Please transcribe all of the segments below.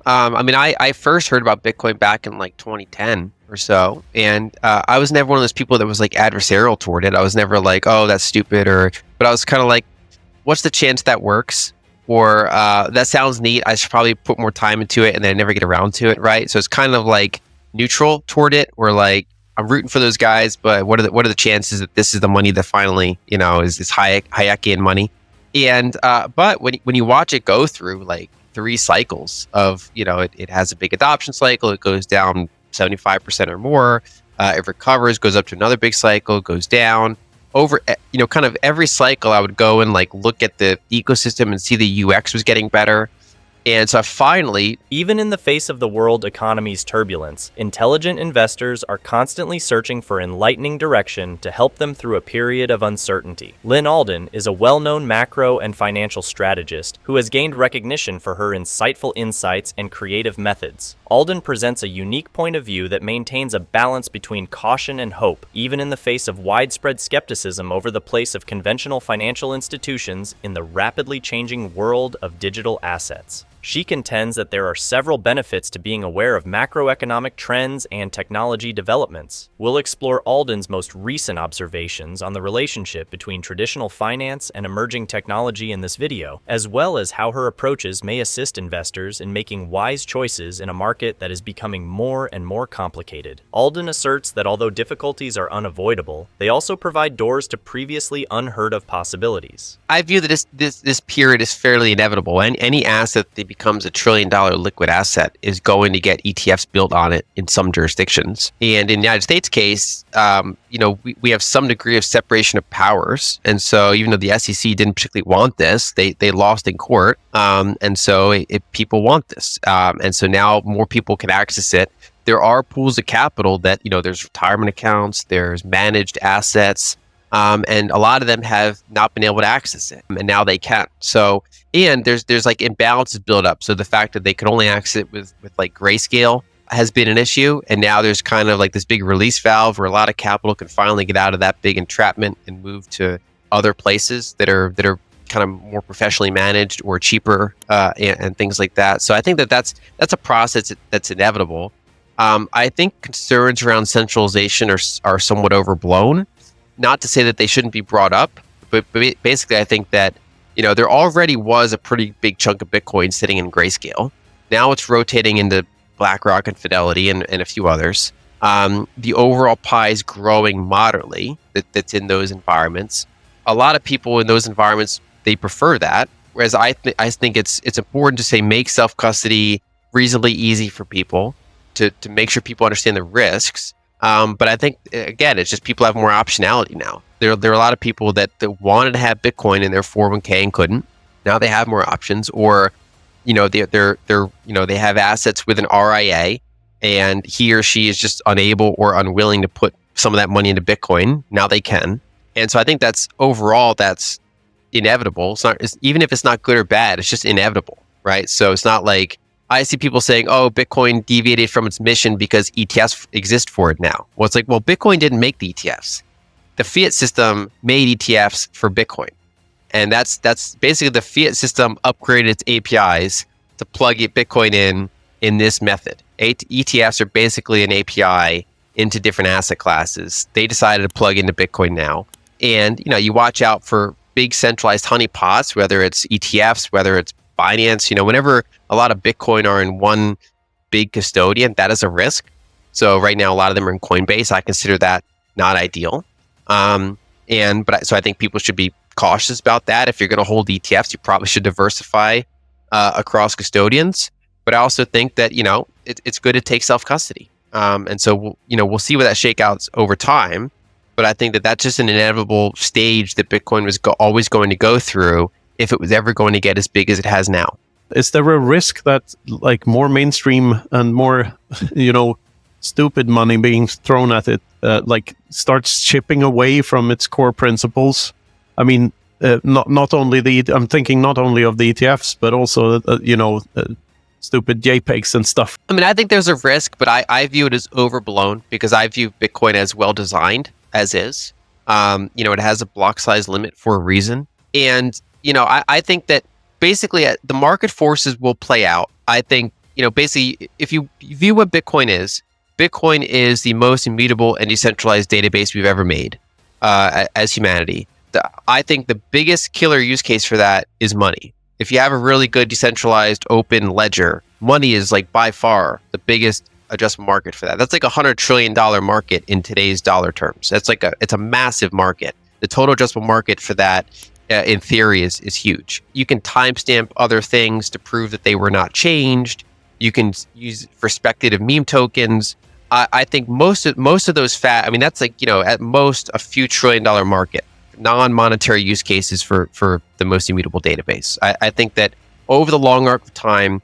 I mean, I first heard about Bitcoin back in like 2010 or so, and I was never one of those people that was like adversarial toward it. I was never like, oh, that's stupid, but I was kind of like, what's the chance that works? Or that sounds neat. I should probably put more time into it, and then I never get around to it, right? So it's kind of like neutral toward it, or like I'm rooting for those guys, but what are the chances that this is the money that finally, is this Hayekian money? And but when you watch it go through like 3 cycles of, it has a big adoption cycle, it goes down 75% or more, it recovers, goes up to another big cycle, goes down over, kind of every cycle. I would go and like look at the ecosystem and see the UX was getting better. And so finally, even in the face of the world economy's turbulence, intelligent investors are constantly searching for enlightening direction to help them through a period of uncertainty. Lyn Alden is a well-known macro and financial strategist who has gained recognition for her insightful insights and creative methods. Alden presents a unique point of view that maintains a balance between caution and hope, even in the face of widespread skepticism over the place of conventional financial institutions in the rapidly changing world of digital assets. She contends that there are several benefits to being aware of macroeconomic trends and technology developments. We'll explore Alden's most recent observations on the relationship between traditional finance and emerging technology in this video, as well as how her approaches may assist investors in making wise choices in a market that is becoming more and more complicated. Alden asserts that although difficulties are unavoidable, they also provide doors to previously unheard of possibilities. I view that this period is fairly inevitable. And any asset that becomes $1 trillion liquid asset is going to get ETFs built on it in some jurisdictions. And in the United States case, we have some degree of separation of powers. And so even though the SEC didn't particularly want this, they lost in court. And so people want this. And so now more people can access it. There are pools of capital that, there's retirement accounts, there's managed assets, and a lot of them have not been able to access it, and now they can. So, and there's like imbalances built up. So the fact that they could only access it with like grayscale has been an issue, and now there's kind of like this big release valve where a lot of capital can finally get out of that big entrapment and move to other places that are kind of more professionally managed or cheaper, and things like that. So I think that's a process that's inevitable. I think concerns around centralization are somewhat overblown. Not to say that they shouldn't be brought up, but basically I think that, there already was a pretty big chunk of Bitcoin sitting in grayscale. Now it's rotating into BlackRock and Fidelity and a few others. The overall pie is growing moderately that's in those environments. A lot of people in those environments, they prefer that. Whereas I think it's important to say make self-custody reasonably easy for people to make sure people understand the risks. But I think, again, it's just people have more optionality now. There are a lot of people that wanted to have Bitcoin in their 401k and couldn't. Now they have more options, or, they have assets with an RIA, and he or she is just unable or unwilling to put some of that money into Bitcoin. Now they can. And so I think that's inevitable. Even if it's not good or bad, it's just inevitable, right? So it's not like, I see people saying, oh, Bitcoin deviated from its mission because ETFs exist for it now. Well, it's like, well, Bitcoin didn't make the ETFs. The fiat system made ETFs for Bitcoin. And that's basically the fiat system upgraded its APIs to plug Bitcoin in this method. ETFs are basically an API into different asset classes. They decided to plug into Bitcoin now. And, you watch out for big centralized honeypots, whether it's ETFs, whether it's Binance, whenever a lot of Bitcoin are in one big custodian, that is a risk. So right now, a lot of them are in Coinbase. I consider that not ideal. So I think people should be cautious about that. If you're going to hold ETFs, you probably should diversify across custodians. But I also think that, it's good to take self-custody. And so, we'll see where that shakeouts over time. But I think that that's just an inevitable stage that Bitcoin was always going to go through if it was ever going to get as big as it has now. Is there a risk that like more mainstream and more, stupid money being thrown at it, starts chipping away from its core principles? I mean, not only I'm thinking not only of the ETFs, but also, stupid JPEGs and stuff. I mean, I think there's a risk, but I view it as overblown because I view Bitcoin as well designed as is. It has a block size limit for a reason. And, I think that basically the market forces will play out. I think basically, if you view what Bitcoin is the most immutable and decentralized database we've ever made as humanity. I think the biggest killer use case for that is money. If you have a really good decentralized open ledger, money is like by far the biggest addressable market for that. That's like $100 trillion market in today's dollar terms. It's a massive market. The total addressable market for that, in theory, is huge. You can timestamp other things to prove that they were not changed. You can use for speculative meme tokens. I think most of those that's like, at most a few $1 trillion market, non-monetary use cases for the most immutable database. I think that over the long arc of time,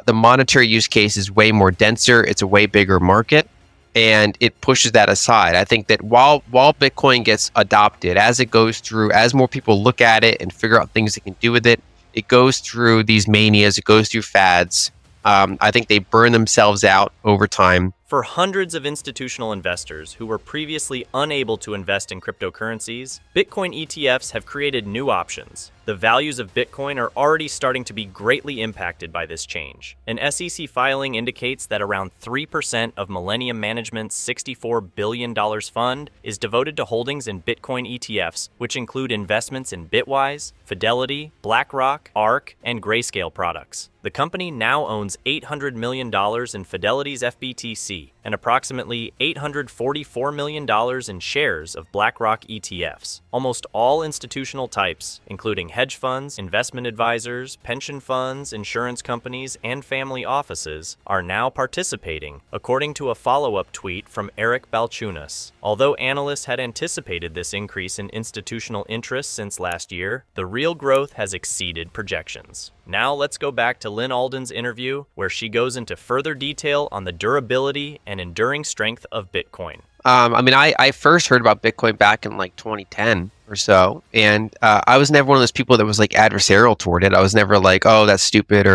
the monetary use case is way more denser. It's a way bigger market, and it pushes that aside. I think that while Bitcoin gets adopted, as it goes through, as more people look at it and figure out things they can do with it, it goes through these manias, it goes through fads. I think they burn themselves out over time. For hundreds of institutional investors who were previously unable to invest in cryptocurrencies, Bitcoin ETFs have created new options. The values of Bitcoin are already starting to be greatly impacted by this change. An SEC filing indicates that around 3% of Millennium Management's $64 billion fund is devoted to holdings in Bitcoin ETFs, which include investments in Bitwise, Fidelity, BlackRock, ARK, and Grayscale products. The company now owns $800 million in Fidelity's FBTC and approximately $844 million in shares of BlackRock ETFs. Almost all institutional types, including hedge funds, investment advisors, pension funds, insurance companies, and family offices, are now participating, according to a follow-up tweet from Eric Balchunas. Although analysts had anticipated this increase in institutional interest since last year, the real growth has exceeded projections. Now let's go back to Lyn Alden's interview, where she goes into further detail on the durability and enduring strength of Bitcoin. I first heard about Bitcoin back in like 2010 or so, and I was never one of those people that was like adversarial toward it. I was never like, oh, that's stupid,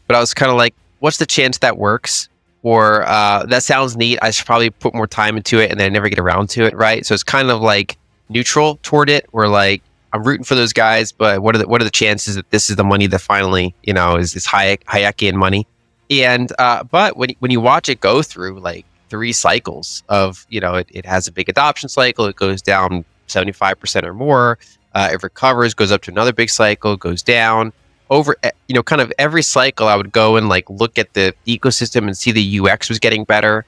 but I was kind of like, what's the chance that works? Or that sounds neat. I should probably put more time into it, and then I never get around to it, right? So it's kind of like neutral toward it, where like I'm rooting for those guys, but what are the chances that this is the money that finally, is Hayekian money? And but when you watch it go through like 3 cycles of, it has a big adoption cycle, it goes down 75% or more, it recovers, goes up to another big cycle, goes down. Over, kind of every cycle, I would go and like look at the ecosystem and see the UX was getting better.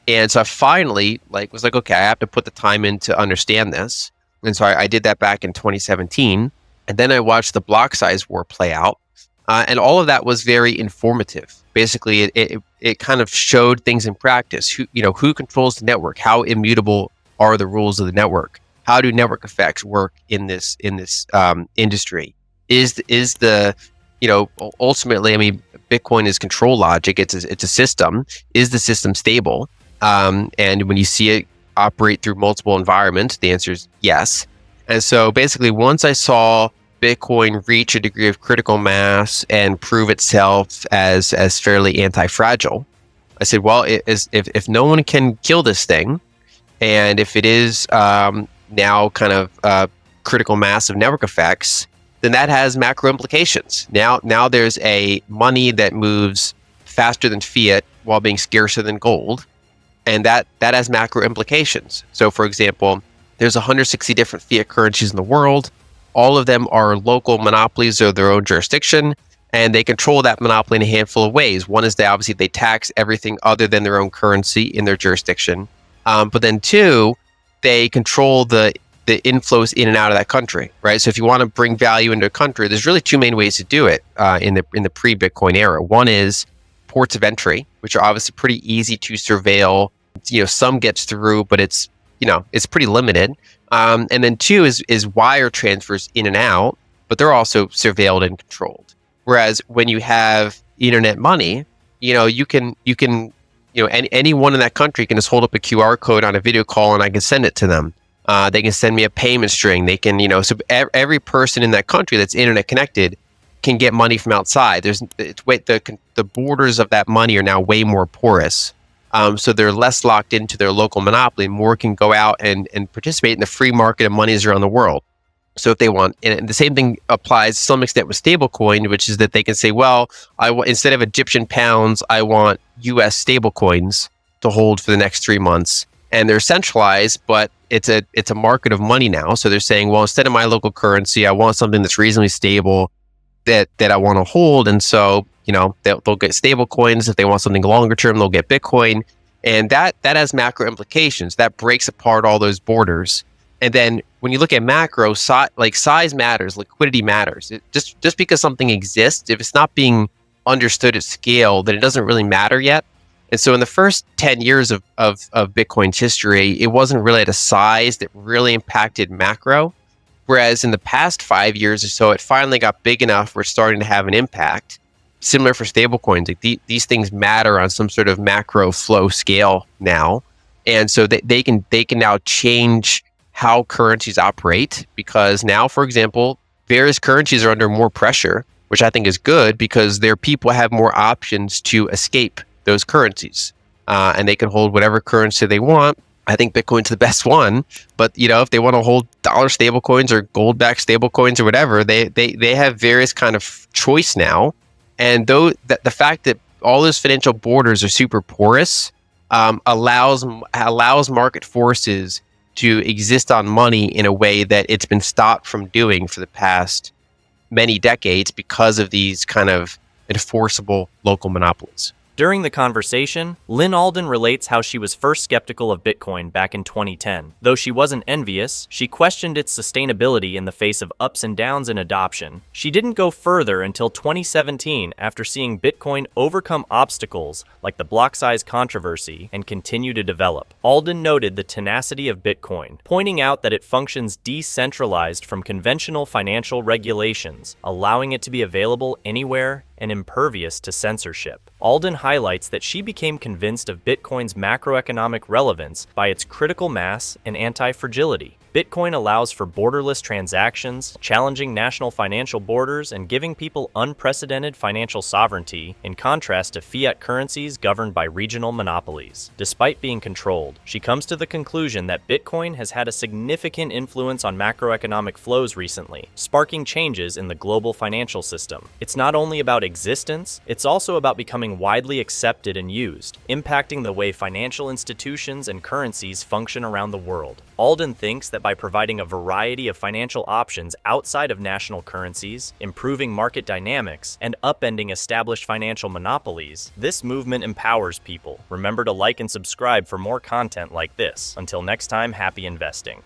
And so I finally was like, okay, I have to put the time in to understand this. And so I did that back in 2017. And then I watched the block size war play out. And all of that was very informative. Basically, it kind of showed things in practice. Who controls the network? How immutable are the rules of the network? How do network effects work in this industry? Is the ultimately, Bitcoin is control logic. It's a system. Is the system stable? And when you see it operate through multiple environments, the answer is yes. And so basically, once I saw Bitcoin reach a degree of critical mass and prove itself as fairly anti-fragile, I said, well, if no one can kill this thing, and if it is now kind of critical mass of network effects, then that has macro implications. Now there's a money that moves faster than fiat while being scarcer than gold, and that has macro implications. So, for example, there's 160 different fiat currencies in the world. All of them are local monopolies of their own jurisdiction, and they control that monopoly in a handful of ways. One is they tax everything other than their own currency in their jurisdiction. But then 2, they control the inflows in and out of that country, right? So if you want to bring value into a country, there's really 2 main ways to do it in the pre-Bitcoin era. One is ports of entry, which are obviously pretty easy to surveil. Some gets through, but it's pretty limited. And then 2 is wire transfers in and out, but they're also surveilled and controlled. Whereas when you have internet money, you can anyone in that country can just hold up a QR code on a video call and I can send it to them. They can send me a payment string. They can, so every person in that country that's internet connected can get money from outside. The borders of that money are now way more porous. So they're less locked into their local monopoly. More can go out and participate in the free market of monies around the world. So if they want, and the same thing applies to some extent with stablecoin, which is that they can say, well, instead of Egyptian pounds, I want US stablecoins to hold for the next 3 months. And they're centralized, but it's a market of money now. So they're saying, well, instead of my local currency, I want something that's reasonably stable that I want to hold. And so, they'll get stable coins. If they want something longer term, they'll get Bitcoin. And that has macro implications. That breaks apart all those borders. And then when you look at macro, size matters, liquidity matters. Just because something exists, if it's not being understood at scale, then it doesn't really matter yet. And so in the first 10 years of Bitcoin's history, it wasn't really at a size that really impacted macro. Whereas in the past 5 years or so, it finally got big enough where it's starting to have an impact. Similar for stablecoins, like these things matter on some sort of macro flow scale now. And so they can now change how currencies operate, because now, for example, various currencies are under more pressure, which I think is good because their people have more options to escape those currencies, and they can hold whatever currency they want. I think Bitcoin's the best one, but if they want to hold dollar stablecoins or gold-backed stablecoins or whatever, they have various kind of choice now. And the fact that all those financial borders are super porous allows market forces to exist on money in a way that it's been stopped from doing for the past many decades because of these kind of enforceable local monopolies. During the conversation, Lyn Alden relates how she was first skeptical of Bitcoin back in 2010. Though she wasn't envious, she questioned its sustainability in the face of ups and downs in adoption. She didn't go further until 2017 after seeing Bitcoin overcome obstacles like the block size controversy and continue to develop. Alden noted the tenacity of Bitcoin, pointing out that it functions decentralized from conventional financial regulations, allowing it to be available anywhere and impervious to censorship. Alden highlights that she became convinced of Bitcoin's macroeconomic relevance by its critical mass and anti-fragility. Bitcoin allows for borderless transactions, challenging national financial borders and giving people unprecedented financial sovereignty, in contrast to fiat currencies governed by regional monopolies. Despite being controlled, she comes to the conclusion that Bitcoin has had a significant influence on macroeconomic flows recently, sparking changes in the global financial system. It's not only about existence, it's also about becoming widely accepted and used, impacting the way financial institutions and currencies function around the world. Alden thinks that by providing a variety of financial options outside of national currencies, improving market dynamics, and upending established financial monopolies, this movement empowers people. Remember to like and subscribe for more content like this. Until next time, happy investing.